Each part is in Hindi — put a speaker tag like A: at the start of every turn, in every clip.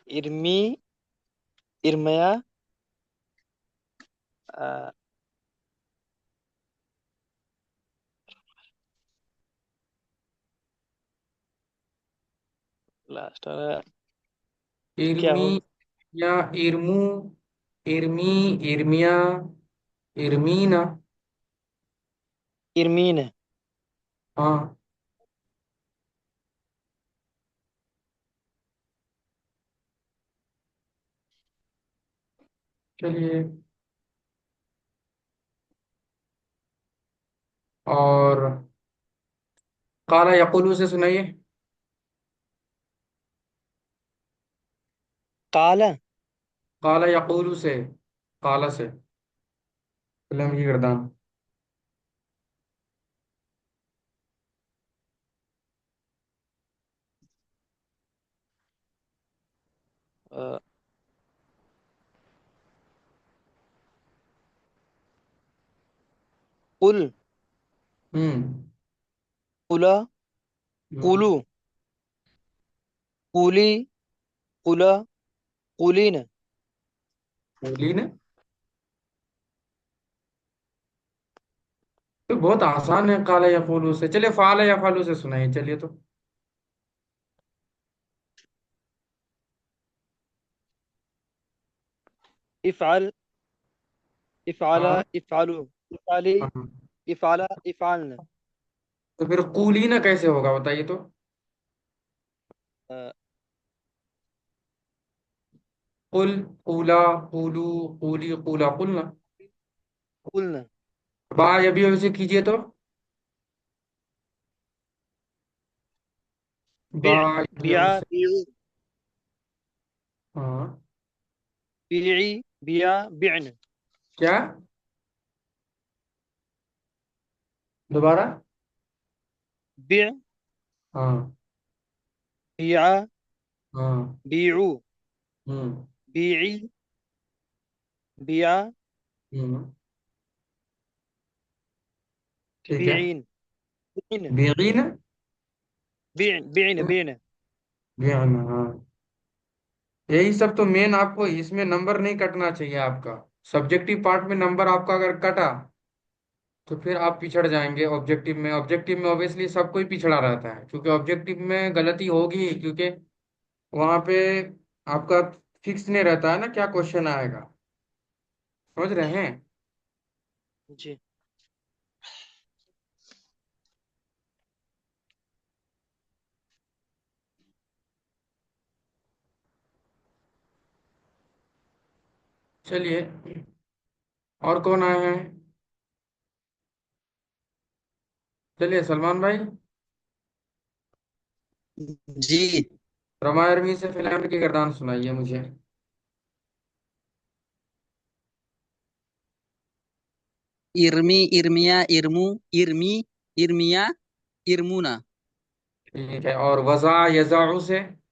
A: इर्मी, इर्मया, लास्ट वाला क्या
B: इर्मी
A: हो?
B: या इर्मू, इर्मी, इर्मिया, इर्मीना।
A: इरमीन है।
B: हाँ। चलिए। और काला यकुलू से सुनाइए।
A: काला।
B: काला यकुलू से, काला से, फिल्म की गर्दान।
A: अ, कुल,
B: हम्म।
A: कुला,
B: हम्म।
A: कुलू, कुली, कुला, कुलीन।
B: बोली ने। तो बहुत आसान है काला यकुलू से। चलिए फाला यफालू से सुनाइए, चलिए तो।
A: इफ़अल, इफ़अला,
B: हाँ।
A: इफ़अलू, इफ़अली,
B: हाँ।
A: इफ़अला, इफ़अलन।
B: तो फिर कूलीना कैसे होगा बताइए तो।
A: अ,
B: कुल, कूला, कूलू, कूली, कूला, कुलना।
A: कुलन।
B: बा अभी अभी से कीजिए तो। बा
A: बिअ, बिया,
B: से।
A: बिउ,
B: हाँ।
A: बिई, बिया, बिअन।
B: क्या? दोबारा।
A: बिअ,
B: हाँ।
A: बिया,
B: हाँ।
A: बिउ,
B: हम्म।
A: बिई, बिया,
B: हम्म। ठीक है।
A: बिईन, बिईन,
B: बेगीन।
A: बिईन, बिईन, बिईन।
B: बेगीन, हाँ। यही सब तो मेन, आपको इसमें नंबर नहीं कटना चाहिए आपका। सब्जेक्टिव पार्ट में नंबर आपका अगर कटा तो फिर आप पिछड़ जाएंगे ऑब्जेक्टिव में। ऑब्जेक्टिव में ऑब्वियसली सब कोई पिछड़ा रहता है, क्योंकि ऑब्जेक्टिव में गलती होगी ही, क्योंकि वहां पे आपका फिक्स नहीं रहता है ना क्या क्वेश्चन आएगा। समझ रहे हैं?
A: जी।
B: चलिए। और कौन आए हैं? चलिए सलमान भाई।
A: जी।
B: रामायण से फिल्म की गर्दान सुनाइए मुझे।
A: इर्मी, इर्मिया, इर्मू, इर्मी, इर्मिया, इर्मुना।
B: ठीक है। और वजा यजाऊ से।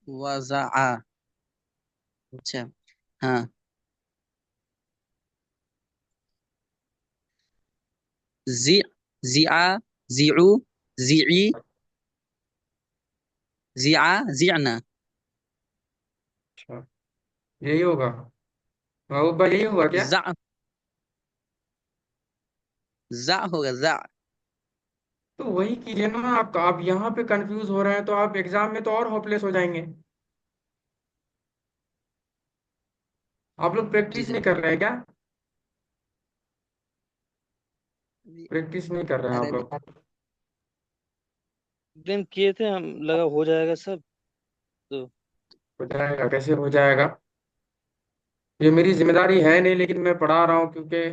A: वज़ा। अच्छा। हाँ। जी, जिआ, जिउ, जिई, जिआ, जिअना।
B: अच्छा, यही होगा महबूब भाई, यही हुआ क्या?
A: जा, जा होगा जा।
B: तो वही कीजिए ना आप यहाँ पे कंफ्यूज हो रहे हैं तो आप एग्जाम में तो और होपलेस हो जाएंगे। आप लोग
A: जी
B: प्रैक्टिस नहीं
A: सर।
B: कर रहे हैं क्या?
A: अभी-
B: प्रैक्टिस नहीं कर रहे हैं
A: अरे
B: आप
A: अभी
B: लोग।
A: दिन किए थे हम, लगा हो जाएगा सब। तो
B: हो जाएगा कैसे हो जाएगा? ये मेरी जिम्मेदारी है नहीं, लेकिन मैं पढ़ा रहा हूँ क्योंकि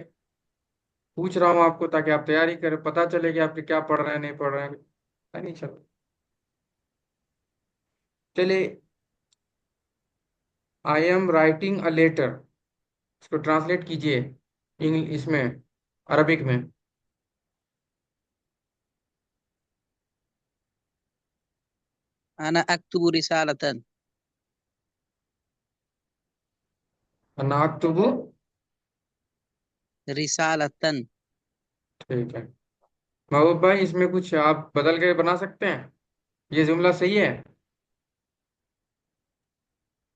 B: पूछ रहा हूँ आपको, ताकि आप तैयारी करें, पता चले कि आप क्या पढ़ रहे हैं नहीं पढ़ रहे हैं। पता नहीं चलो। चलिए। I am writing a letter, इसको ट्रांसलेट कीजिए इंग्लिश इसमें, अरबिक में।
A: अना अक्तुबु रिसालतन।
B: नाकतुबु।
A: रिसालतन।
B: ठीक है। महबूब भाई, इसमें कुछ आप बदल के बना सकते हैं? ये जुमला सही है?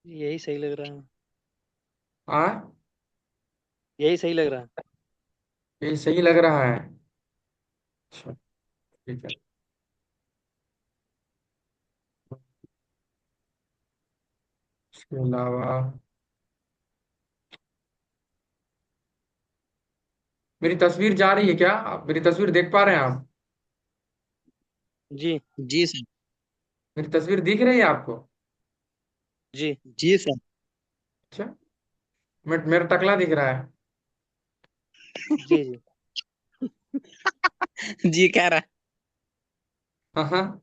A: यही सही लग रहा है।
B: हाँ,
A: यही सही लग रहा है।
B: ये सही लग रहा है। अच्छा, ठीक है। इसके अलावा मेरी तस्वीर जा रही है क्या? आप मेरी तस्वीर देख पा रहे हैं आप?
A: जी।
C: जी सर।
B: मेरी तस्वीर दिख रही है आपको?
A: जी।
C: जी सर।
B: अच्छा, मेरा टकला दिख रहा है?
A: जी। जी।
C: जी कह रहा
B: हाँ हाँ,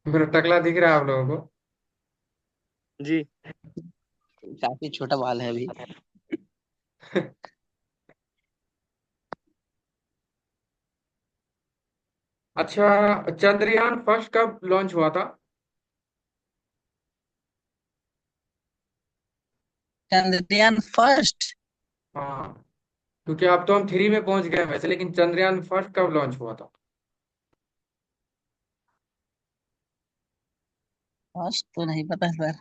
B: मेरा टकला दिख रहा है आप लोगों को?
A: जी।
C: है, काफी छोटा बाल है अभी।
B: अच्छा, चंद्रयान फर्स्ट कब लॉन्च हुआ था?
C: चंद्रयान फर्स्ट।
B: हाँ, क्योंकि अब तो हम 3 में पहुंच गए वैसे, लेकिन चंद्रयान फर्स्ट कब लॉन्च हुआ था?
C: फर्स्ट तो नहीं पता सर,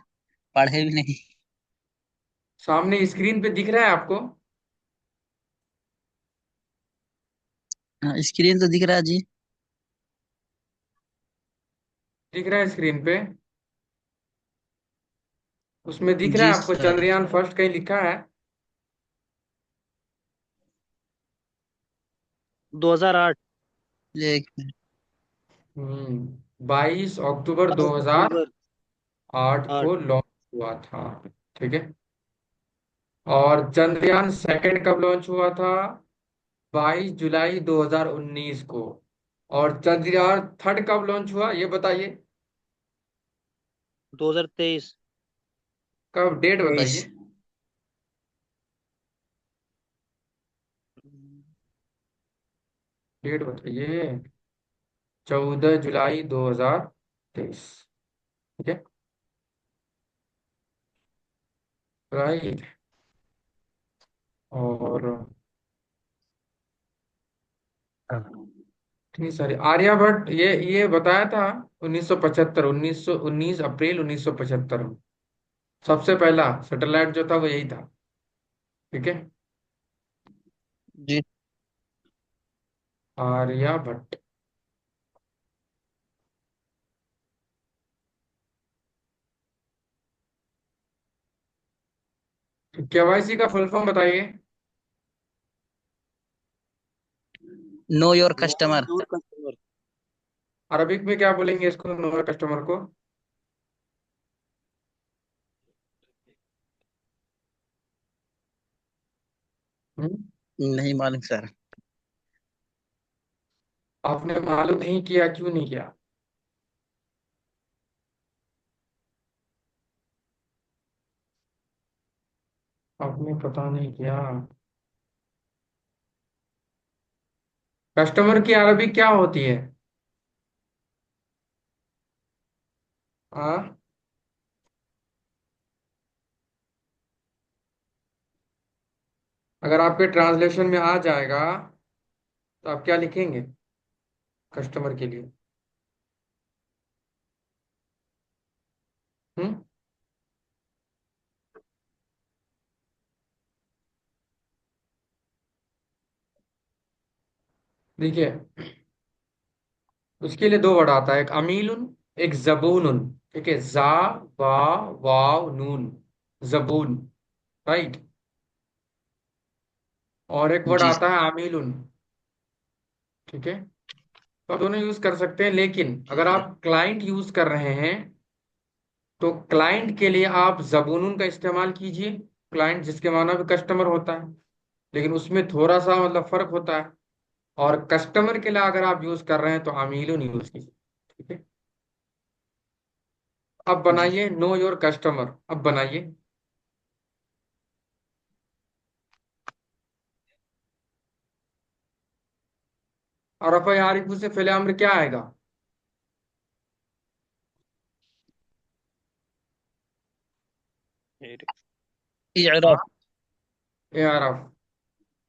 C: पढ़े भी नहीं।
B: सामने स्क्रीन पे दिख रहा है आपको?
C: हाँ, स्क्रीन तो दिख रहा है जी।
B: दिख रहा है स्क्रीन पे? उसमें दिख रहा
C: जी
B: है आपको
C: सर।
B: चंद्रयान फर्स्ट कहीं लिखा है?
A: 2008।
C: एक मिनट।
B: 22 अक्टूबर 2008
A: अक्टूबर 8।
B: को लॉन्च हुआ था। ठीक है। और चंद्रयान सेकंड कब लॉन्च हुआ था? 22 जुलाई 2019 को। और चंद्रयान थर्ड कब लॉन्च हुआ ये बताइए?
A: 2023।
B: कब, डेट
C: 23।
B: बताइए? डेट बताइए। 14 जुलाई 2023। ठीक है। राइट। और इतनी सारी आर्यभट्ट, ये बताया था 1975, 1919 अप्रैल 1975 में सबसे पहला सैटेलाइट जो था वो यही था। ठीक है।
C: जी।
B: आर्यभट्ट। केवाईसी का फुल फॉर्म बताइए?
C: Know your
A: know
C: customer.
A: Your customer.
B: Arabic में क्या बोलेंगे इसको, नोवर कस्टमर को? हम्म?
C: नहीं मालूम सर।
B: आपने मालूम नहीं किया, क्यों नहीं किया? आपने पता नहीं किया? कस्टमर की अरबिक क्या होती है? हाँ, अगर आपके ट्रांसलेशन में आ जाएगा तो आप क्या लिखेंगे कस्टमर के लिए? हम्म? देखिए, उसके लिए दो वर्ड आता है, एक अमीलुन, एक जबूनुन। ठीक है, जा, वा, वाव, नून, जबून। राइट। और एक वर्ड
C: जी।
B: आता है आमीलुन। ठीक है। तो आप दोनों यूज कर सकते हैं, लेकिन अगर
C: ठीक है।
B: आप क्लाइंट यूज कर रहे हैं तो क्लाइंट के लिए आप जबूनुन का इस्तेमाल कीजिए। क्लाइंट जिसके माना भी कस्टमर होता है, लेकिन उसमें थोड़ा सा मतलब फर्क होता है। और कस्टमर के लिए अगर आप यूज कर रहे हैं तो अमीलुन यूज कीजिए। ठीक है। अब
C: जी।
B: बनाइए नो योर कस्टमर, अब बनाइए। और रफ़ा यारिफू से पहले अम्र क्या आएगा?
C: इरफ।
B: हाँ, ए आरफ।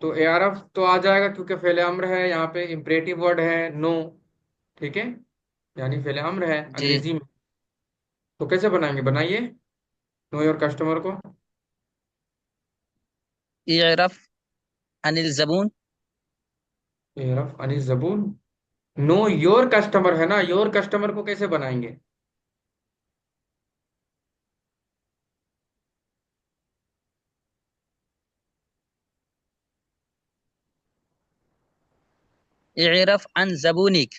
B: तो ARF तो आ जाएगा क्योंकि फेले अम्र है, यहाँ पे इम्परेटिव वर्ड है नो। ठीक है, यानी फेले अम्र है
C: जी।
B: अंग्रेजी में। तो कैसे बनाएंगे, बनाइए नो योर कस्टमर को।
C: इरफ अनिल जबून।
B: ARF अनिस जबून। नो योर कस्टमर है ना, योर कस्टमर को कैसे बनाएंगे?
C: इरफ अन जबूनिक।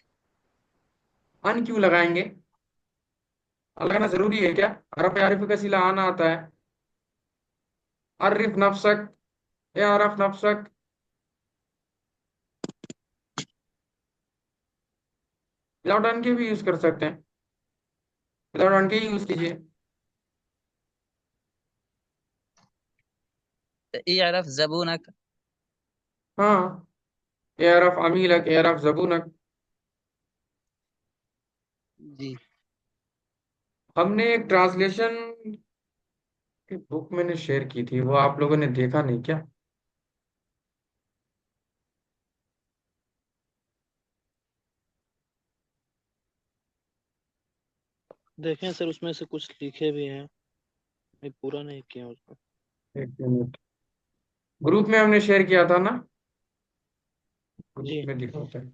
B: अन क्यों लगाएंगे? लगाना जरूरी है क्या? अरफ यारिफ का सिला आना आता है। अरिफ नफसक, या अरफ नफसक। विदाउट अन के भी यूज कर सकते हैं, विदाउट अन के ही यूज कीजिए।
C: इरफ जबूनक।
B: हाँ, ए अरफ अमीलक, ए अरफ जबूनक।
C: जी।
B: हमने एक ट्रांसलेशन की बुक मैंने शेयर की थी, वो आप लोगों ने देखा नहीं क्या?
A: देखें सर, उसमें से कुछ लिखे भी हैं, मैं पूरा नहीं किया उसको।
B: एक मिनट, ग्रुप में हमने शेयर किया था ना, ग्रुप
A: जी।
B: में लिखा होता है।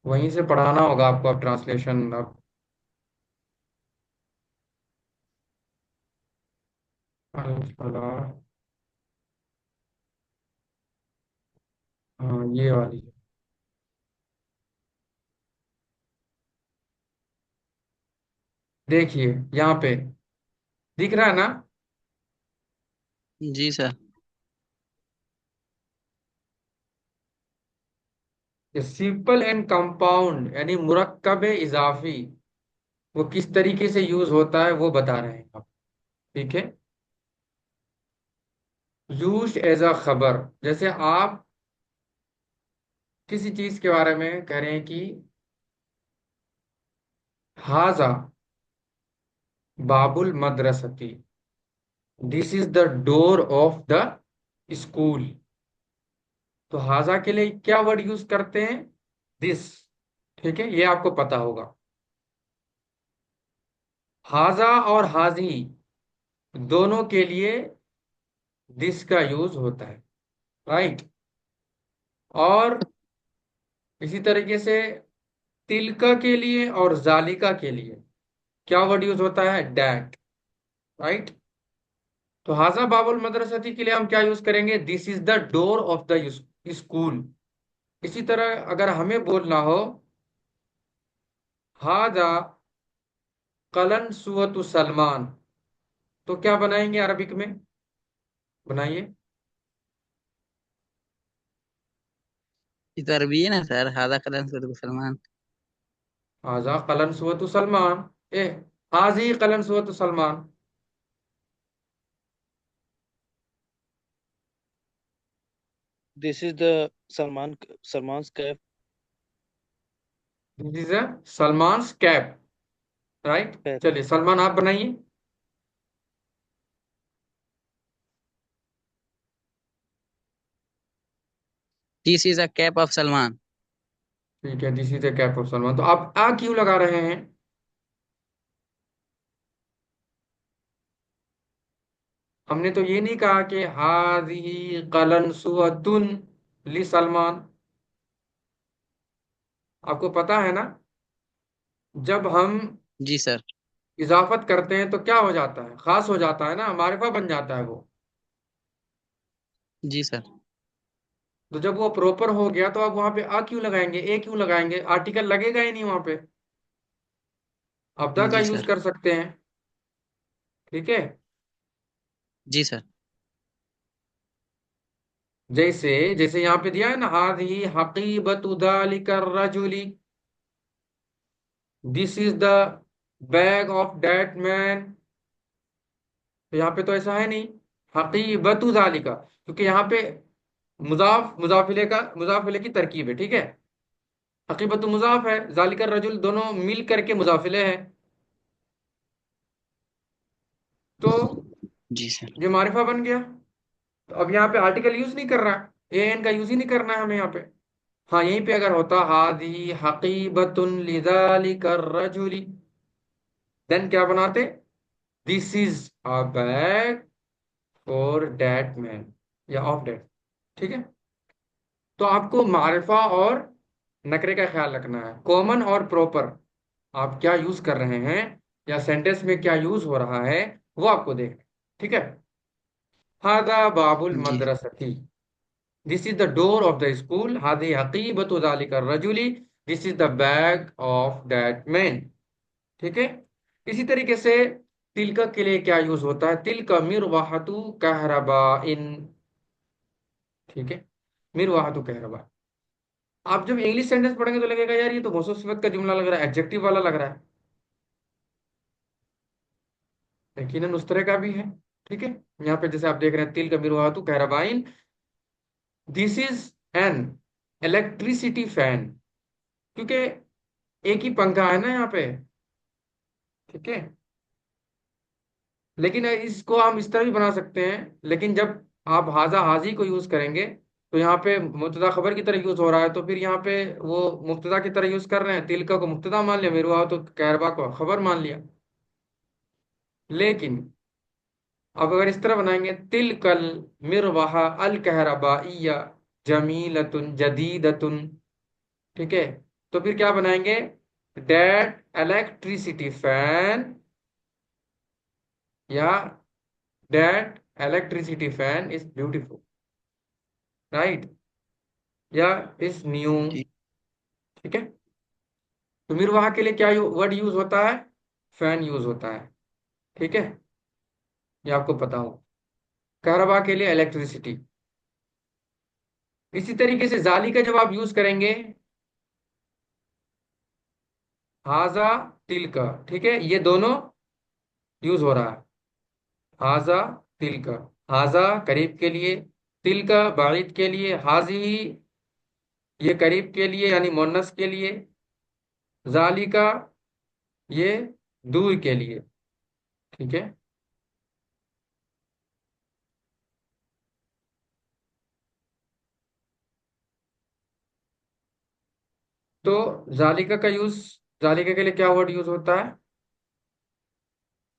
B: वहीं से पढ़ाना होगा आपको अब ट्रांसलेशन अब। हाँ, ये वाली। देखिए यहाँ पे दिख रहा है ना,
C: जी सर।
B: ये सिंपल एंड कंपाउंड यानी मुरक्कब इजाफी, वो किस तरीके से यूज होता है वो बता रहे हैं आप। ठीक है, यूज एज अ खबर, जैसे आप किसी चीज के बारे में कह रहे हैं कि हाजा बाबुल मदरसती, this is the door of the school. तो हाजा के लिए क्या वर्ड यूज करते हैं? दिस। ठीक है, ये आपको पता होगा। हाजा और हाजी दोनों के लिए दिस का यूज होता है, राइट। और इसी तरीके से तिलका के लिए और जालिका के लिए क्या वर्ड यूज होता है? That, right. तो हाजा बाबुल मदरसती के लिए हम क्या यूज करेंगे? This is the door of the school. इसी तरह अगर हमें बोलना हो हाजा कलन सुवतु सलमान, तो क्या बनाएंगे अरबिक में? बनाइए।
C: इधर भी है ना सर, हादा कलन सुर सलमान।
B: हाजा कलन सुवतु सलमान, ए हाजी कलन सुवतु Salman.
A: This is the Salman cap.
B: This is Salman cap, right.
A: Cap.
B: चलिए सलमान आप बनाइए।
C: This is a cap of Salman.
B: ठीक है, this is the cap of Salman. तो आप आ क्यों लगा रहे हैं? हमने तो ये नहीं कहा कि हाजी कलन सुवतुन ली सलमान। आपको पता है ना, जब हम
C: जी सर।
B: इजाफत करते हैं तो क्या हो जाता है? खास हो जाता है ना, मारिफा बन जाता है वो।
C: जी सर।
B: तो जब वो प्रॉपर हो गया तो आप वहां पे आ क्यों लगाएंगे, ए क्यों लगाएंगे? आर्टिकल लगेगा ही नहीं वहां पे। अब्दा का
C: जी
B: यूज
C: सर।
B: कर सकते हैं। ठीक है,
C: जी सर।
B: जैसे जैसे यहाँ पे दिया है ना, हादी हकीबतु दालिका रजुली, this is the bag of that man. तो यहाँ पे तो ऐसा है नहीं, हकीबतु दालिका, क्योंकि यहाँ पे मुजाफिले की तरकीब है। ठीक है, हकीबतु मुजाफ है, जालिका रजुल दोनों मिल करके मुजाफिले हैं। तो
C: जी सर।
B: ये मारिफा बन गया। तो अब यहाँ पे आर्टिकल यूज नहीं कर रहा है, एन का यूज ही नहीं करना है हमें यहाँ पे। हाँ, यहीं पे अगर होता हादी हकीबतुन लिज़ालिका रजुली, देन क्या बनाते, this is a bag for that man, या ऑफ दैट। ठीक है। तो आपको मारिफा और नकरे का ख्याल रखना है, कॉमन और प्रॉपर आप क्या यूज कर रहे हैं या सेंटेंस में क्या यूज हो रहा है वो आपको देखना है। ठीक है। हादा बाबुल
C: जी।
B: मदरसती, this is the door of the school, हादी हकीबतु ज़ालिका रजुली, this is the bag of that man. ठीक है। इसी तरीके से तिलका के लिए क्या यूज होता है, तिलका मिरवाहतु कहरबा इन। ठीक है। मिरवाहतु कहरबा। आप जब इंग्लिश सेंटेंस पढ़ेंगे तो लगेगा यार ये तो मौसूफ सिफत का जुमला लग रहा है, एडजेक्टिव वाला लग रहा है। यकीनन उस तरह का भी है। ठीक है। यहाँ पे जैसे आप देख रहे हैं, तिल का मिरवातु कहरबाइन, this is an electricity fan, क्योंकि एक ही पंखा है ना यहाँ पे। ठीक है। लेकिन इसको हम इस तरह भी बना सकते हैं, लेकिन जब आप हाजा हाजी को यूज करेंगे तो यहाँ पे मुब्तदा खबर की तरह यूज हो रहा है, तो फिर यहाँ पे वो मुब्तदा की तरह यूज कर रहे हैं, तिलका को मुब्तदा मान लिया, मिरवातु कहरबा को खबर मान लिया। लेकिन अब अगर इस तरह बनाएंगे, तिलकल मिरवाहा अल कहरबाइया जमीलतुन जदीदतुन। ठीक है। तो फिर क्या बनाएंगे, दैट इलेक्ट्रिसिटी फैन, या that electricity fan is beautiful, right, या इज न्यू।
C: जी।
B: ठीक है। तो मिरवाहा के लिए क्या वर्ड यूज होता है, फैन यूज होता है। ठीक है। ये आपको पता हो। कहरबा के लिए इलेक्ट्रिसिटी। इसी तरीके से जाली का जब आप यूज करेंगे, हाजा तिल का, ठीक है, ये दोनों यूज हो रहा है। हाजा तिल का, हाजा करीब के लिए, तिल का बाइद के लिए, हाजी ये करीब के लिए यानी मोन्नस के लिए, जाली का ये दूर के लिए। ठीक है। तो जालिका का यूज, जालिका के लिए क्या वर्ड यूज होता है,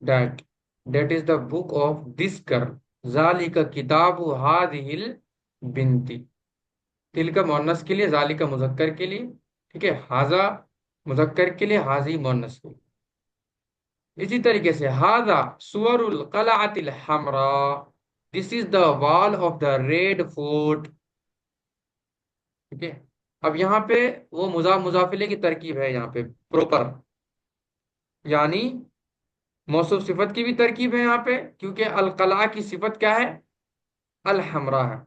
B: that, that is the book of this girl, जालिका किताबु हादिहिल बिनती। तिल का मोन्नस के लिए, जालिका मुजक्कर के लिए। ठीक है। हाजा मुजक्कर के लिए, हाजी मोन्नस के लिए। इसी तरीके से हाजा सुवरुल कलातिल हमरा, this is the wall of the Red fort. ठीक है। अब यहाँ पे वो मुजाफिले की तरकीब है यहाँ पे प्रॉपर, यानी मौसूफ सिफत की भी तरकीब है यहाँ पे, क्योंकि अलकला की सिफत क्या है, अल हमरा है।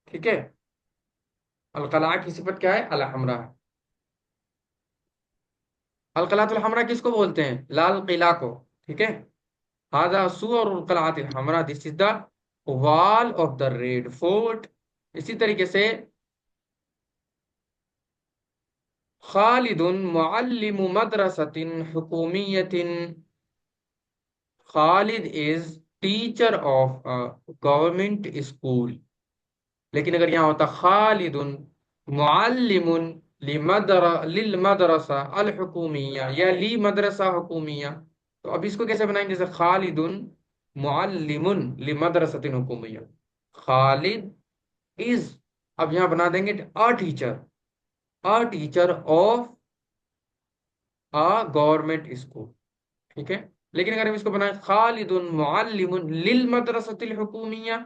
B: ठीक है। अलकला की सिफत क्या है, अल हमरा है। अलकलातुल हमरा किसको बोलते हैं, लाल किला को। ठीक है। हाजा सुअरुल कलातिल हमरा, this is the wall of the Red Fort. इसी तरीके से खालिदुन मुअल्लिमु मदरसतिन हुकूमियतिन, Khalid is teacher of a government school. लेकिन अगर यहाँ होता खालिदुन मुअल्लिमुन लिल मदरसा अल हुकूमिया, या ली मदरसा हुकूमिया, तो अब इसको कैसे बनाएंगे, जैसे खालिदुन मुअल्लिमुन लि मदरसतिन हुकूमिया, खालिद इज, अब यहाँ बना देंगे अ teacher of a government school. ठीक है। लेकिन अगर हम इसको बनाए खालिदुन मुअल्लिमुन लिल मदरसतिल हुकूमिया,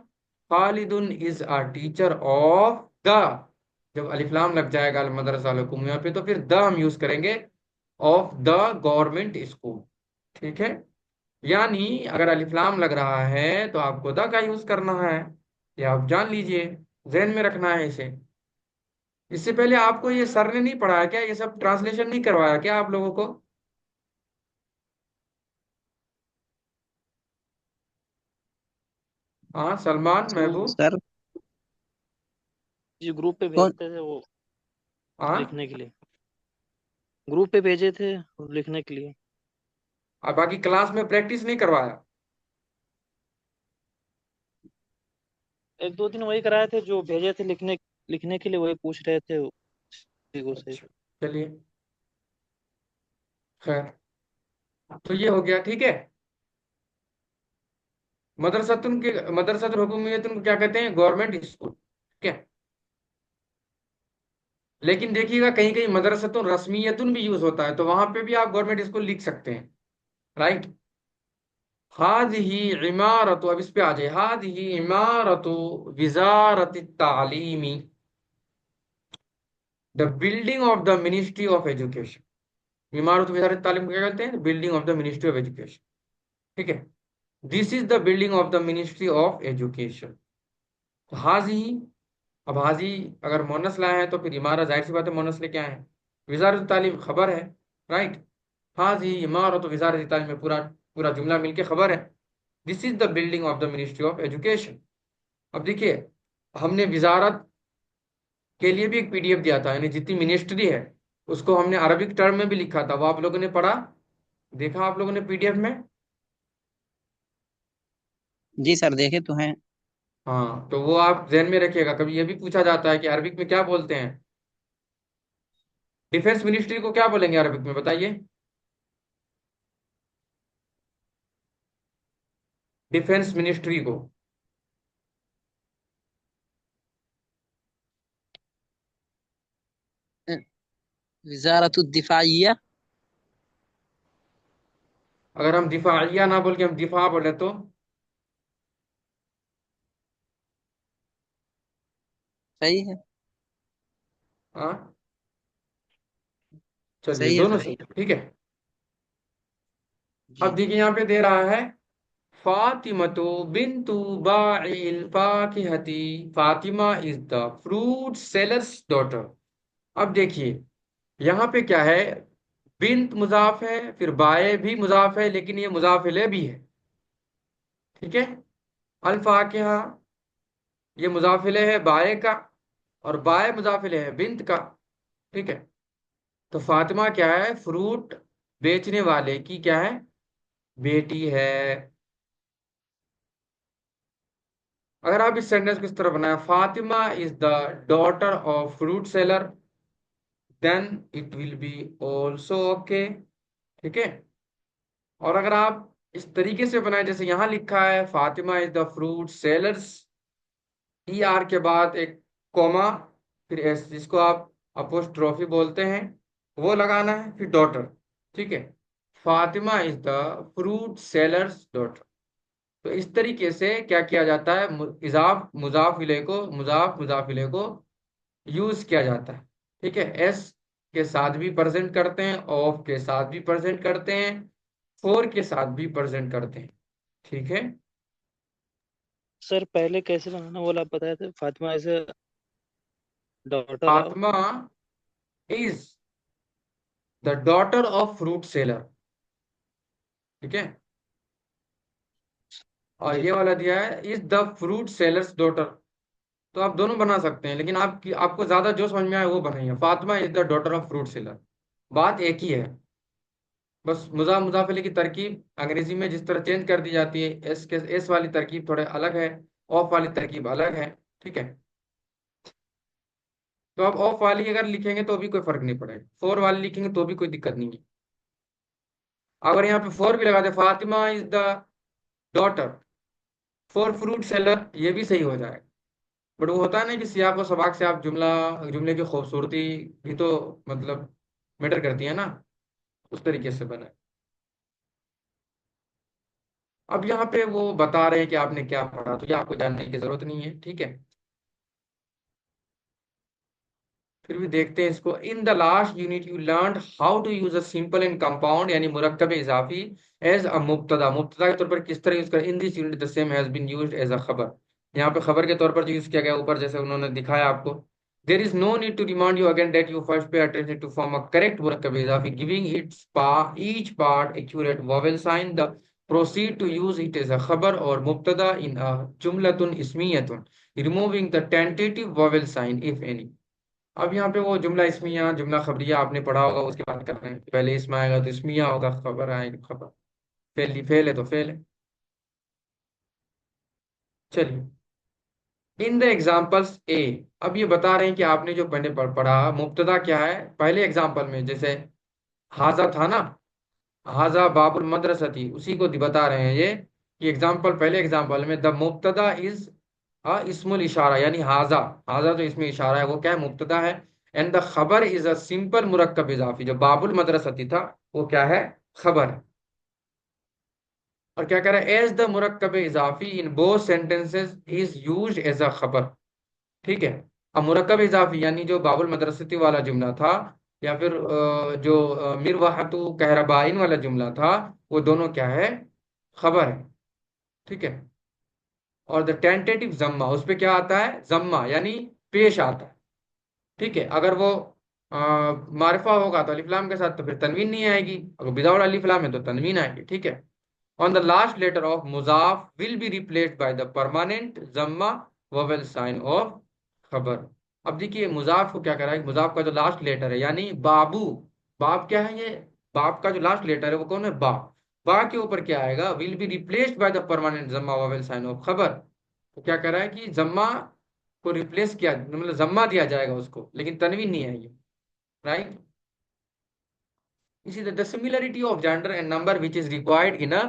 B: खालिदुन is a teacher of the, जब अलिफ लाम लग जाएगा अल मदरसा अल हुकूमिया पे तो फिर द हम यूज करेंगे, ऑफ द गवर्नमेंट स्कूल। ठीक है। यानी अगर अलिफ लाम लग रहा है तो आपको द का यूज करना है, ये आप जान लीजिए, जहन में रखना है इसे। इससे पहले आपको ये सर ने नहीं पढ़ाया क्या, ये सब ट्रांसलेशन नहीं करवाया क्या आप लोगों को। हाँ सलमान महबूब।
C: सर
A: जी ग्रुप पे
C: कौन।
A: भेजते थे वो
B: हाँ।
A: लिखने के लिए, ग्रुप पे भेजे थे लिखने के लिए।
B: और बाकी क्लास में प्रैक्टिस नहीं करवाया।
A: एक दो दिन वही कराए थे, जो भेजे थे लिखने लिखने के लिए, वही पूछ रहे थे उसी को से।
B: अच्छा, चलिए, खैर, तो ये हो गया, ठीक है। मदरसतुल हुकूमियतुन को क्या कहते हैं? गवर्नमेंट स्कूल, ठीक है। लेकिन देखिएगा, कहीं कहीं मदरसतुन रस्मियतुन भी यूज होता है, तो वहां पे भी आप गवर्नमेंट स्कूल लिख सकते हैं, राइट। हादिही इमारत, अब इस पे आ जाए, हादिही इमारत विजारत तालीमी, the building of the ministry of education. इमारत विजारत तालीम को क्या कहते हैं? Building of the ministry of education, ठीक है। This is the building of the ministry of education. हाजी, अब हाजी अगर मोनस लाए हैं तो फिर इमारत, जाहिर सी बात है मोनस लेके आए हैं। विजारत तालीम खबर है, राइट। हाजी इमारत विजारत तालीम में पूरा पूरा जुमला मिलके खबर है। This is the building of the ministry of education. अब देखिए, हमने विजारत के लिए भी एक पीडीएफ दिया था, यानी जितनी मिनिस्ट्री है उसको हमने अरबिक टर्म में भी लिखा था, वो आप लोगों ने पढ़ा, देखा आप लोगों ने पीडीएफ में?
C: जी सर, देखे तो हैं।
B: हाँ, तो वो आप ध्यान में रखिएगा, कभी ये भी पूछा जाता है कि अरबिक में क्या बोलते हैं, डिफेंस मिनिस्ट्री को क्या बोलेंगे अरबिक में, बताइए। डिफेंस मिनिस्ट्री को
C: वजारतुद्दिफाइया।
B: अगर हम दिफाइया ना बोल के हम दिफा बोले तो?
C: सही है।
B: हाँ, चलिए,
C: सही है
B: दोनों
C: सर।
B: सही है, ठीक है। अब
C: जी।
B: देखिए यहाँ पे दे रहा है, फातिमतो बिन्तु बाइल फाकिहती, Fatima is the fruit seller's daughter. अब देखिए, यहाँ पे क्या है, बिन्त मुजाफ है, फिर बाय भी मुजाफ है, लेकिन ये मुजाफ इले भी है, ठीक है। अल फाकिहा, ये मुजाफ इले है बाय का, और बाय मुजाफ इले है बिन्त का, ठीक है। तो फातिमा क्या है? फ्रूट बेचने वाले की क्या है? बेटी है। अगर आप इस सेंटेंस को इस तरह बनाए, Fatima is the daughter of fruit seller, then it will be also okay, ठीक है। और अगर आप इस तरीके से बनाए जैसे यहां लिखा है, Fatima is the fruit sellers, E R के बाद एक कोमा, फिर एस, जिसको आप अपोस्ट्रोफी बोलते हैं, वो लगाना है, फिर डॉटर, ठीक है। Fatima is the fruit seller's daughter. तो इस तरीके से क्या किया जाता है, मुजाफ मुजाफिले को यूज किया जाता है, ठीक है। एस के साथ भी प्रेजेंट करते हैं, ऑफ के साथ भी प्रेजेंट करते हैं, फोर के साथ भी प्रेजेंट करते हैं, ठीक है।
A: सर पहले कैसे बनाना बोला, आप बताए थे, Fatima as a daughter of.
B: Fatima is the daughter of fruit seller, ठीक है। और
A: जी।
B: ये वाला दिया है, is the fruit seller's daughter. तो आप दोनों बना सकते हैं, लेकिन आपको ज्यादा जो समझ में आए वो बनाइए, Fatima is the daughter of fruit seller, बात एक ही है। बस मुजाफिले की तरकीब अंग्रेजी में जिस तरह चेंज कर दी जाती है, एस वाली तरकीब थोड़े अलग है, ऑफ वाली तरकीब अलग है, ठीक है। तो आप ऑफ वाली अगर लिखेंगे तो भी कोई फर्क नहीं पड़ेगा, फोर वाली लिखेंगे तो भी कोई दिक्कत नहीं है। अगर यहाँ पे फोर भी लगा दे, Fatima is the daughter for fruit seller, ये भी सही हो जाएगा। बट वो होता है ना कि सियाक और सबाक से आप जुमले की खूबसूरती भी तो मतलब मैटर करती है ना, उस तरीके से बना है। अब यहाँ पे वो बता रहे हैं कि आपने क्या पढ़ा, तो ये आपको जानने की जरूरत नहीं है, ठीक है। फिर भी देखते हैं इसको। In the last unit you learn how to use a simple and compound, यानी मुरक्कब इजाफी, एज अ मुब्तदा, मुब्तदा के तौर पर किस तरह यूज कर। In this unit the same has been used as a खबर, यहाँ पे खबर के तौर पर जो यूज किया गया, ऊपर जैसे उन्होंने दिखाया आपको। There is no need to remind you again that you first pay attention to form a correct मुरक्कब इजाफी, giving its each part accurate vowel sign, the proceed to use it as a खबर और मुब्तदा इन अ जुमलतुन इस्मियतुन, removing the tentative vowel sign if any. अब यहाँ पे वो जुमला इसमिया जुमला खबरिया आपने पढ़ा होगा, उसकी बात कर रहे हैं। पहले इसम आएगा तो इसमिया होगा, खबर आएगी खबर, फेल फेल है तो फेल है। चलिए, इन द एग्जाम्पल्स ए। अब ये बता रहे हैं कि आपने जो पढ़ने पढ़ा मुब्तदा क्या है पहले एग्जाम्पल में, जैसे हाजा था ना, हाजा बाबुल मदरसती, उसी को बता रहे हैं ये कि एग्जाम्पल, पहले एग्जाम्पल में द मुब्तदा इज इस्मुल इशारा, यानी हाजा, हाजा जो इसमें इशारा है वो क्या है, मुब्तदा है। एंड द खबर इज अ सिंपल मुरक्कब इजाफी, जो बाबुल मदरसती था वो क्या है, खबर है। और क्या कह रहा है, एज द मुरक्कब इजाफी in both sentences is used as a खबर। ठीक है। अब मुरक्कब इजाफी यानी जो बाबुल मदरसती वाला जुमला था, या फिर जो मिरवाहतु कहरबाइन वाला जुमला था, वो दोनों क्या है, खबर है। ठीक है। और द टेंटेटिव जम्मा, उस पे क्या आता है, जम्मा यानी पेश आता है। ठीक है। अगर वो मारिफा होगा तो अलिफ लाम के साथ, तो फिर तनवीन नहीं आएगी, अगर विदाउट अलिफ लाम है तो तनवीन आएगी। ठीक है। On the last letter of मुजाफ will be replaced by the permanent जम्मा वोवेल साइन ऑफ खबर। अब देखिए मुजाफ को क्या करा है, मुजाफ का जो लास्ट लेटर है यानी बाबू, बाप क्या है ये, बाप का जो लास्ट लेटर है वो कौन है, बा। बा के ऊपर क्या आएगा, will be replaced by the permanent जम्मा वोवेल साइन ऑफ खबर। तो क्या करा है कि जम्मा को रिप्लेस किया, मतलब जम्मा दिया जाएगा उसको, लेकिन तनवीन नहीं आएगी। राइट। इसी the similarity of gender and number which is required in a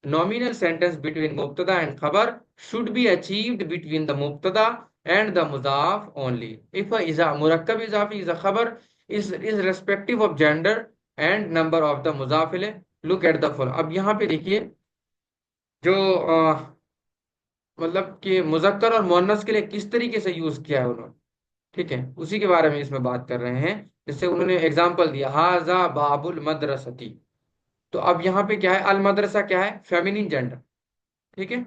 B: nominal sentence between mubtada and khabar should be achieved between the mubtada and the mudaf only. If a is a murakkab izafi is a khabar is respective of gender and number of the mudaf इलैह. Look at the full. अब यहाँ पे देखिए जो मतलब कि मुजक्कर और मुअन्नस के लिए किस तरीके से यूज किया है उन्होंने। ठीक है, उसी के बारे में इसमें बात कर रहे हैं। जैसे उन्होंने एग्जाम्पल दिया, हाजा बाबुल मदरसती। तो अब यहाँ पे क्या है, अल मदरसा क्या है, फेमिनिन जेंडर। ठीक है,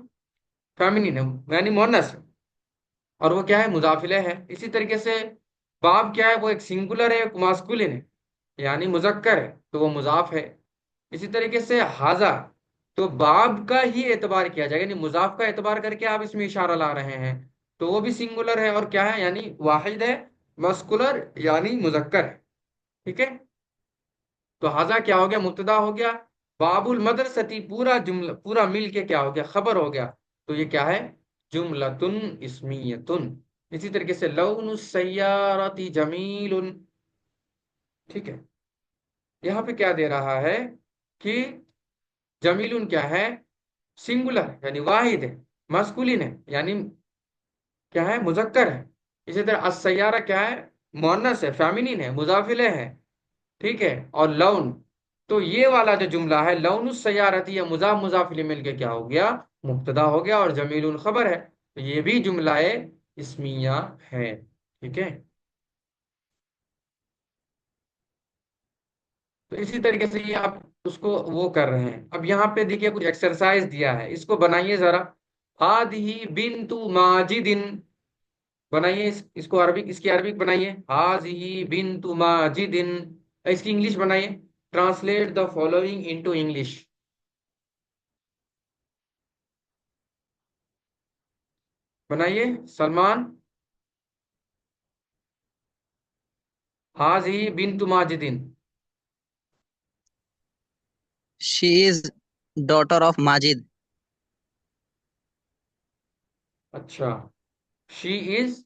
B: फेमिनिन है यानी मोनस है, और वो क्या है, मुजाफिले है। इसी तरीके से बाब क्या है, वो एक सिंगुलर है, एक मास्कुलिन है, यानी मुजक्कर है, तो वो मुजाफ है। इसी तरीके से हाजा, तो बाब का ही एतबार किया जाएगा, यानी मुजाफ का एतबार करके आप इसमें इशारा ला रहे हैं, तो वो भी सिंगुलर है और क्या है, यानी वाहिद है, मस्कुलर यानी मुजक्कर है। ठीक है। तो हाजा क्या हो गया, मुब्तदा हो गया, बाबुल मदरसती पूरा जुमला पूरा मिल के क्या हो गया, खबर हो गया। तो ये क्या है, जुमलतुन इस्मियतुन। इसी तरीके से लौनु सय्यारती जमीलुन। ठीक है। यहाँ पे क्या दे रहा है कि जमीलुन क्या है, सिंगुलर यानी वाहिद है, मस्कुलिन है यानी क्या है, मुजक्कर है। इसी तरह अस्सय्यारा क्या है, मुअन्नस है, फेमिनिन है, मुजाफिले है। ठीक है। और लौन, तो ये वाला जो जुमला है लौन सयारती या मुजाफ मुजाफिल मिलके क्या हो गया, मुब्तदा हो गया, और जमीलुन खबर है, तो ये भी जुमलाए इस्मिया है। ठीक है। तो इसी तरीके से ये आप उसको वो कर रहे हैं। अब यहाँ पे देखिए कुछ एक्सरसाइज दिया है, इसको बनाइए जरा। हादिही बिन्तु माजिदिन, बनाइए इसको अरबिक, इसकी अरबिक बनाइए, हाजिही बिन्तु माजिदिन। इसकी इंग्लिश बनाइए, translate the following into English. बनाइए सलमान। हाजी बिन माजिदिन।
C: She is daughter of Majid.
B: अच्छा, she is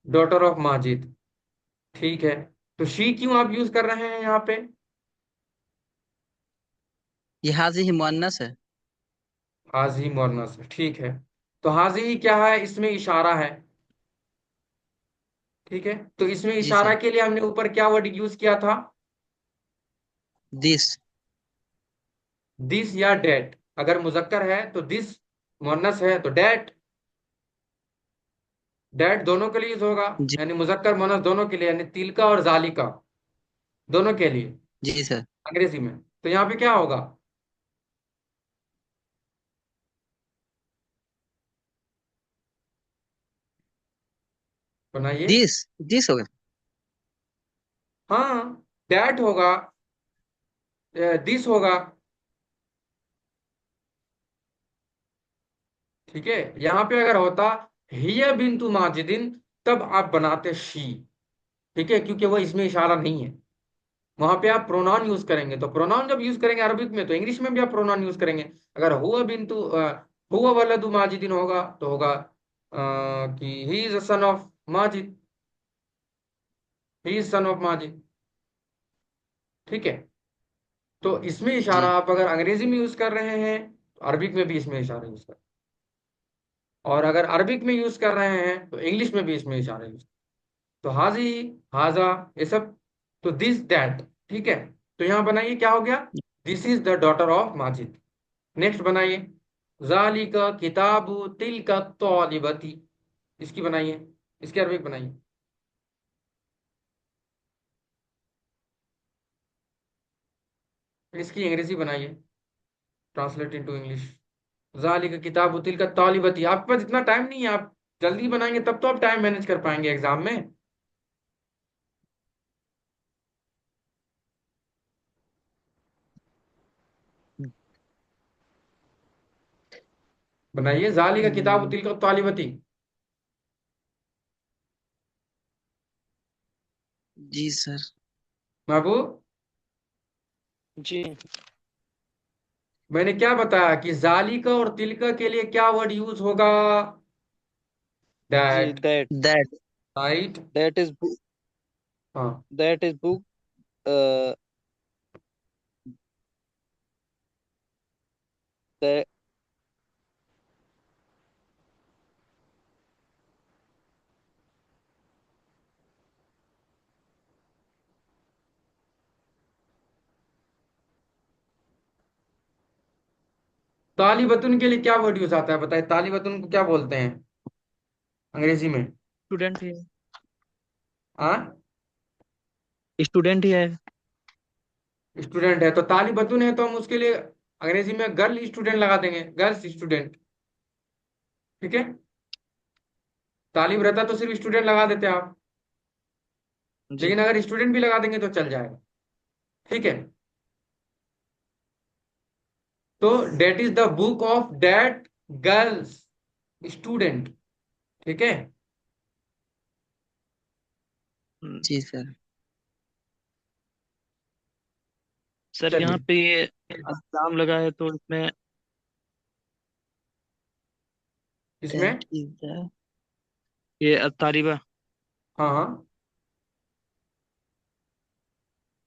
B: daughter of Majid. ठीक है। तो शी क्यों आप यूज कर रहे हैं यहाँ पे,
C: ये हाजी ही मुअन्नस है।
B: हाजी मोरनस। ठीक है। तो हाजी क्या है, इसमें इशारा है। ठीक है। तो इसमें
C: जी
B: इशारा
C: सर।
B: के लिए हमने ऊपर क्या वर्ड यूज किया था,
C: दिस।
B: दिस या डेट। अगर मुजक्कर है तो दिस, मुअन्नस है तो डेट। डेट दोनों के लिए यूज होगा,
C: जी।
B: यानी मुजक्कर मुअन्नस दोनों के लिए, यानी तिलका और जालिका दोनों के लिए
C: जी सर।
B: अंग्रेजी में। तो यहाँ पे क्या होगा, बनाइए।
C: दिस, दिस होगा।
B: हाँ, डैट होगा, दिस होगा। ठीक है। यहाँ पे अगर होता हिया बिन्तु माजिदिन, तब आप बनाते शी। ठीक है, क्योंकि वो इसमें इशारा नहीं है। वहां पे आप प्रोनाउन यूज करेंगे, तो प्रोनाउन जब यूज करेंगे अरबिक में, तो इंग्लिश में भी आप प्रोनाउन यूज करेंगे। अगर हुआ बिन्तु हुआ वलदु माजिदिन होगा तो होगा कि he is a son of Majid, he is son of Majid. ठीक है। तो इसमें इशारा
C: जी
B: आप अगर अंग्रेजी में यूज कर रहे हैं तो अरबिक में भी इसमें इशारा यूज कर, और अगर अरबिक में यूज कर रहे हैं तो इंग्लिश में भी इसमें इशारा यूज। तो हाजी, हाजा, ये सब। तो दिस दैट। ठीक है। तो यहां बनाइए क्या हो गया, this is the daughter of Majid. Next बनाइए, जालिका किताबु तिलका तौलिबती। इसकी बनाइए, इसकी अरबिक बनाइए, इसकी अंग्रेजी बनाइए, ट्रांसलेट इनटू इंग्लिश। जालिका किताबु तिलका तौलिबती। आपके पास इतना टाइम नहीं है, आप जल्दी बनाएंगे तब तो आप टाइम मैनेज कर पाएंगे एग्जाम में। बनाइए, जालिका किताबु
C: हम्म,
B: तिलका तौलिबती।
C: जी सर।
B: महबूब,
A: जी
B: मैंने क्या बताया कि जालिका और तिलका के लिए क्या वर्ड यूज होगा,
A: जी।
B: That.
A: That,
C: that.
B: Right.
A: That is book,
B: हाँ।
A: That is book.
B: तालिबतुन के लिए क्या वर्ड यूज आता है बताइए, तालिबतुन को क्या बोलते हैं अंग्रेजी में।
A: स्टूडेंट ही
B: हाँ,
A: है, स्टूडेंट ही है।
B: स्टूडेंट है तो तालिबतुन है, तो हम उसके लिए अंग्रेजी में गर्ल स्टूडेंट लगा देंगे, गर्ल्स स्टूडेंट। ठीक है। तालिब रहता तो सिर्फ स्टूडेंट लगा देते आप,
A: जी।
B: लेकिन अगर स्टूडेंट भी लगा देंगे तो चल जाएगा। ठीक है। तो that is the book of that girls student. ठीक है।
A: हम्म,
C: जी सर।
A: सर यहाँ
B: चलिए,
A: पे ये एग्जाम लगा है तो इसमें
B: इसमें।
C: That is the.
A: ये तालिबा,
B: हाँ हाँ।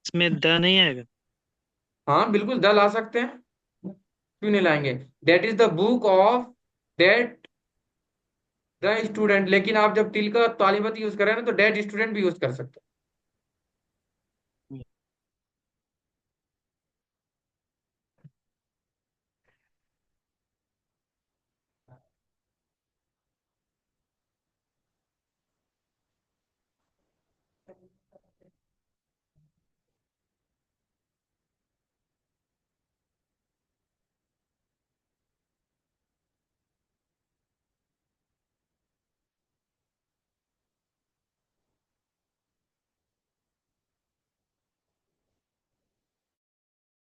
A: इसमें द नहीं आएगा।
B: हाँ बिल्कुल द ला सकते हैं, क्यों नहीं लाएंगे। That is the book of that the student, लेकिन आप जब टिल का तालिबत यूज कर रहे हैं ना तो डेट स्टूडेंट भी यूज कर सकते